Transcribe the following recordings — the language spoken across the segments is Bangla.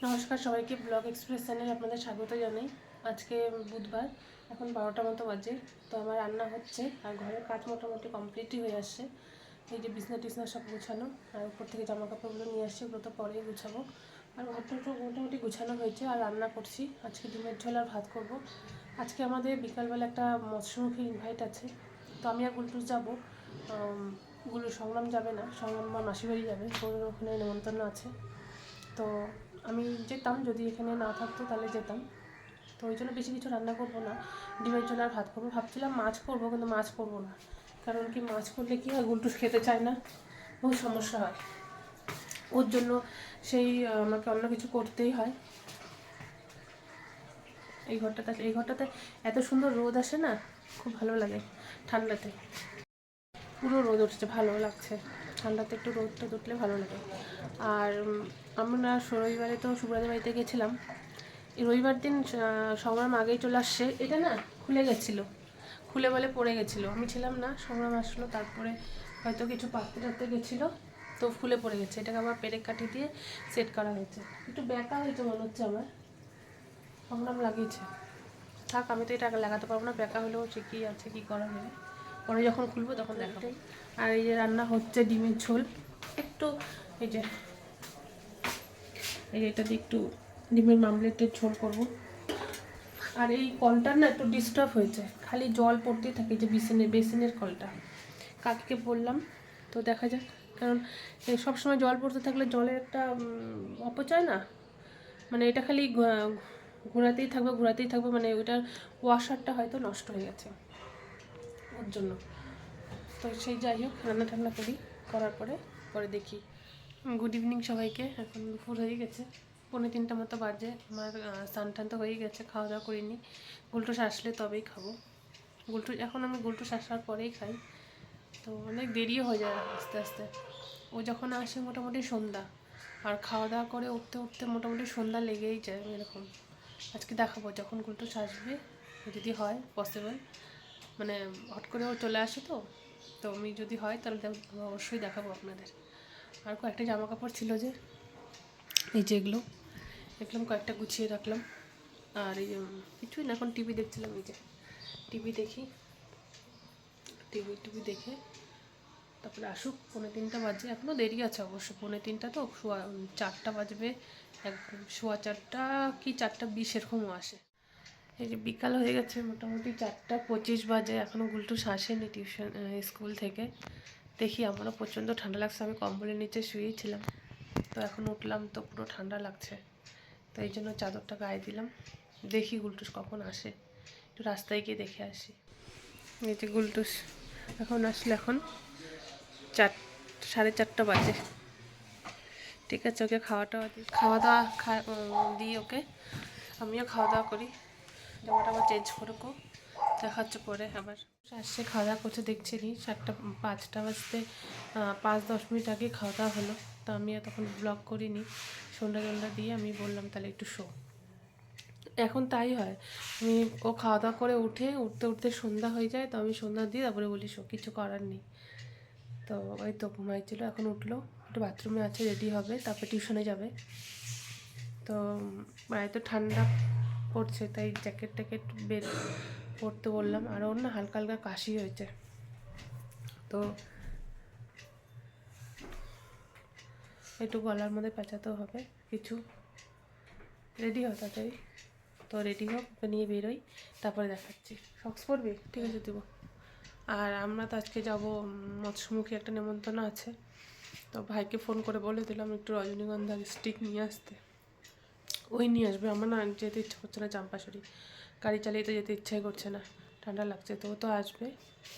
নমস্কার সবাইকে, ব্লগ এক্সপ্রেস চ্যানেলে আপনাদের স্বাগত জানাই। আজকে বুধবার, এখন 12টা মতো বাজে। তো আমার রান্না হচ্ছে আর ঘরের কাজ মোটামুটি কমপ্লিটই হয়ে আসছে। এই যে বিছনা টিছনা সব গুছানো, আর উপর থেকে জামা কাপড়গুলো নিয়ে আসছে, ওগুলো তো পরেই গুছাবো। আর ঘরটা তো মোটামুটি গুছানো হয়েছে। আর রান্না করছি আজকে ডিমের ঝোল আর ভাত করব। আজকে আমাদের বিকালবেলা একটা মৎস্যমুখী ইনভাইট আছে, তো আমি আর গুলটুস যাবো। সংগ্রাম যাবে না, সংগ্রাম আমার মাসির বাড়ি যাবে, ওখানে নেমন্তন্ন আছে। তো আমি যেতাম, যদি এখানে না থাকতো তাহলে যেতাম। তো ওই জন্য বেশি কিছু রান্না করবো না, ডিমের জন্য আর ভাত করবো। ভাবছিলাম মাছ করবো, কিন্তু মাছ করবো না। কারণ কি, মাছ করলে কী হয়, গুলটুস খেতে চায় না, বহু সমস্যা হয় ওর জন্য। সেই আমাকে অন্য কিছু করতেই হয়। এই ঘরটাতে এত সুন্দর রোদ আসে না, খুব ভালো লাগে ঠান্ডাতে। পুরো রোদ উঠছে, ভালো লাগছে। ঠান্ডাতে একটু রোদটা উঠলে ভালো লাগে। আর আমরা রবিবারে তো সুব্রতের বাড়িতে গেছিলাম। এই রবিবার দিন সংগ্রাম আগেই চলে আসছে। এটা না খুলে গেছিলো, খুলে বলে পড়ে গেছিলো। আমি ছিলাম না, সংগ্রাম আসলো, তারপরে হয়তো কিছু পাততে টাততে গেছিলো, তো ফুলে পড়ে গেছে। এটাকে আবার পেরেক কাঠি দিয়ে সেট করা হয়েছে। একটু ব্যাকা হয়েছে মনে হচ্ছে আমার, সংগ্রাম লাগিয়েছে। থাক, আমি তো এটা লাগাতে পারবো না, ব্যাকা হলেও ঠিকই আছে, কী করা যাবে। পরে যখন খুলবো তখন দেখাবো। আর এই যে রান্না হচ্ছে ডিমের ঝোল, একটু এই যে এটা দিয়ে একটু ডিমের মামলেটের ঝোল করবো। আর এই কলটার না একটু ডিস্টার্ব হয়েছে, খালি জল পড়তেই থাকে, যে বেসিনের কলটা। কাকিকে বললাম, তো দেখা যাক। কারণ সবসময় জল পড়তে থাকলে জলের একটা অপচয় না, মানে এটা খালি ঘোরাতেই থাকবে, মানে ওইটার ওয়াশারটা হয়তো নষ্ট হয়ে গেছে ওর জন্য। তো সেই যাই হোক, রান্না টান্না করি, করার পরে দেখি। গুড ইভিনিং সবাইকে। এখন দুপুর হয়ে গেছে, 2:45 মতো বাজে। আমার স্নান টান তো হয়ে গেছে, খাওয়া দাওয়া করিনি। গুলটুস আসলে তবেই খাবো। এখন আমি গুলটুস আসার পরেই খাই, তো অনেক দেরিও হয়ে যায় আস্তে আস্তে। ও যখন আসে মোটামুটি সন্ধ্যা, আর খাওয়া দাওয়া করে উঠতে উঠতে মোটামুটি সন্ধ্যা লেগেই যায় এরকম। আজকে দেখাবো যখন গুলটুস আসবে, যদি হয় পসিবল, মানে হট করে ও চলে আসে, তো আমি যদি হয় তাহলে অবশ্যই দেখাবো আপনাদের। আর কয়েকটা জামা কাপড় ছিল, যে এই যেগুলো দেখলাম, কয়েকটা গুছিয়ে রাখলাম। আর এই কিছুই না, এখন টিভি দেখছিলাম। এই যে টিভি দেখে তারপরে আসুক। 3:45 বাজে, এখনও দেরি আছে অবশ্য। 3:45 তো, 4টা বাজবে, একদম 4:15 কি 4:20 এরকমও আসে। এই যে বিকাল হয়ে গেছে, মোটামুটি 4:25 বাজে, এখনও গুলটুস আসেনি স্কুল থেকে। দেখি, আমারও প্রচণ্ড ঠান্ডা লাগছে, আমি কম্বলের নিচে শুয়েছিলাম, তো এখন উঠলাম তো পুরো ঠান্ডা লাগছে, তো এই জন্য চাদরটা গায়ে দিলাম। দেখি গুলটুস কখন আসে, একটু রাস্তায় গিয়ে দেখে আসি। এই যে গুলটুস এখন আসলে, এখন 4:30 বাজে। ঠিক আছে, ওকে খাওয়া দাওয়া দিই ওকে, আমিও খাওয়া দাওয়া করি। জামাটা আবার চেঞ্জ করবো, দেখাচ্ছে পরে আবার। আসছে, খাওয়া দাওয়া করছে, দেখছি নি 5টা বাজতে 5-10 মিনিট আগে খাওয়া দাওয়া হলো। তো আমি তখন ব্লগ করিনি, সন্ধ্যা দিয়ে আমি বললাম তাহলে একটু শো। এখন তাই হয়, আমি ও খাওয়া দাওয়া করে উঠতে সন্ধ্যা হয়ে যায়, তো আমি সন্ধ্যা দিয়ে তারপরে বলি শো, কিছু করার নেই। তো ওই তো ঘুমাইছিল, এখন উঠলো, একটু বাথরুমে আছে, রেডি হবে, তারপরে টিউশনে যাবে। তো তো ঠান্ডা পড়ছে, তাই জ্যাকেট ট্যাকেট বের পরতে বললাম। আর ওর না হালকা হালকা কাশি হয়েছে, তো একটু গলার মধ্যে পেঁচাতেও হবে কিছু। রেডি হোক তাড়াতাড়ি, তো রেডি হোক, নিয়ে বেরোই, তারপরে দেখাচ্ছি। সক্স পরবি? ঠিক আছে, দেবো। আর আমরা তো আজকে যাব, মৎস্যমুখী একটা নেমন্তন্ন আছে, তো ভাইকে ফোন করে বলে দিলাম একটু রজনীগন্ধার স্টিক নিয়ে আসতে। ওই নিয়ে আসবে, আমার না যেতে ইচ্ছা করছে না চাম্পাশড়ি, গাড়ি চালিয়ে তো যেতে ইচ্ছাই করছে না, ঠান্ডা লাগছে। তো ও তো আসবে,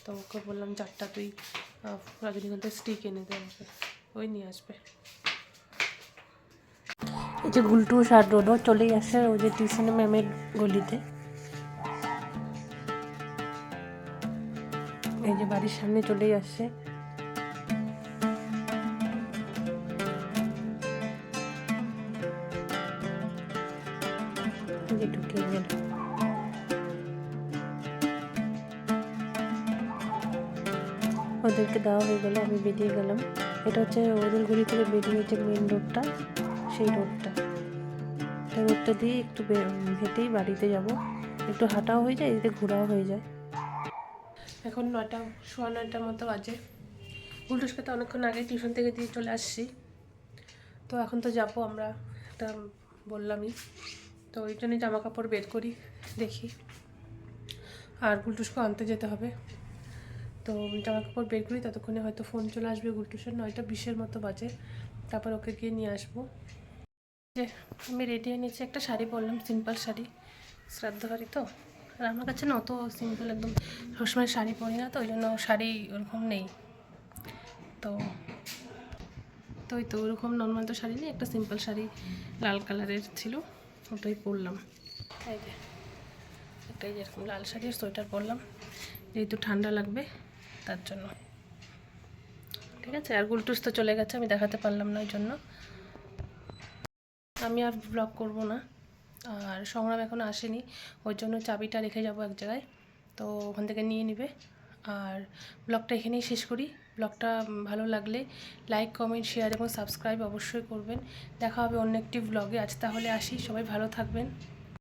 তো ওকে বললাম 4টা তুই রজনীগন্ধার স্টিক এনে দে আমাকে, ওই নিয়ে আসবে। এই যে গুলটুস আর ডোডো চলেই আসে ওই যে টিউশনে ম্যামের গলিতে। এই যে বাড়ির সামনে চলেই আসছে। যে ঢুকে গেল, ওদেরকে দেওয়া হয়ে গেল, আমি বেরিয়ে গেলাম। এটা হচ্ছে ওদের গলি থেকে বেরিয়ে যে মেন রোডটা, সেই রোডটা। তো রোদটা দিয়ে একটু হেঁটেই বাড়িতে যাব, একটু হাঁটাও হয়ে যায়, এদিকে ঘোরাও হয়ে যায়। এখন 9টা, সোয়া 9টার মতো বাজে। গুলটুসকে তো অনেকক্ষণ আগে টিউশন থেকে দিয়ে চলে আসছি। তো এখন তো যাবো আমরা, একটা বললামই তো, ওই জন্যই জামা কাপড় বের করি দেখি, আর গুলটুসকে আনতে যেতে হবে। তো জামা কাপড় বের করি, ততক্ষণে হয়তো ফোন চলে আসবে গুলটুসের, 9টা 20-এর মতো বাজে, তারপর ওকে গিয়ে নিয়ে আসবো। যে আমি রেডি হয়ে নিয়েছি, একটা শাড়ি পরলাম, সিম্পল শাড়ি, শ্রাদ্ধ বাড়ি তো। আর আমার কাছে না অত সিম্পল একদম সবসময় শাড়ি পরি না, তো ওই জন্য শাড়ি ওরকম নেই। তো তো ওই তো ওরকম নর্মাল তো শাড়ি নেই, একটা সিম্পল শাড়ি লাল কালারের ছিল, ওটাই পরলাম। তাই যে একটাই যেরকম লাল শাড়ি আর সোয়েটার পরলাম, যেহেতু ঠান্ডা লাগবে তার জন্য। ঠিক আছে, আর গুলটুস তো চলে গেছে, আমি দেখাতে পারলাম না, ওই জন্য আমি আর ব্লগ করব না। আর সংগ্রাম এখনও আসেনি, ওর জন্য চাবিটা রেখে যাব এক জায়গায়, তো ওখান থেকে নিয়ে নেবে। আর ব্লগটা এখানেই শেষ করি। ব্লগটা ভালো লাগলে লাইক, কমেন্ট, শেয়ার এবং সাবস্ক্রাইব অবশ্যই করবেন। দেখা হবে অন্য একটি ব্লগে। আজ তাহলে আসি, সবাই ভালো থাকবেন।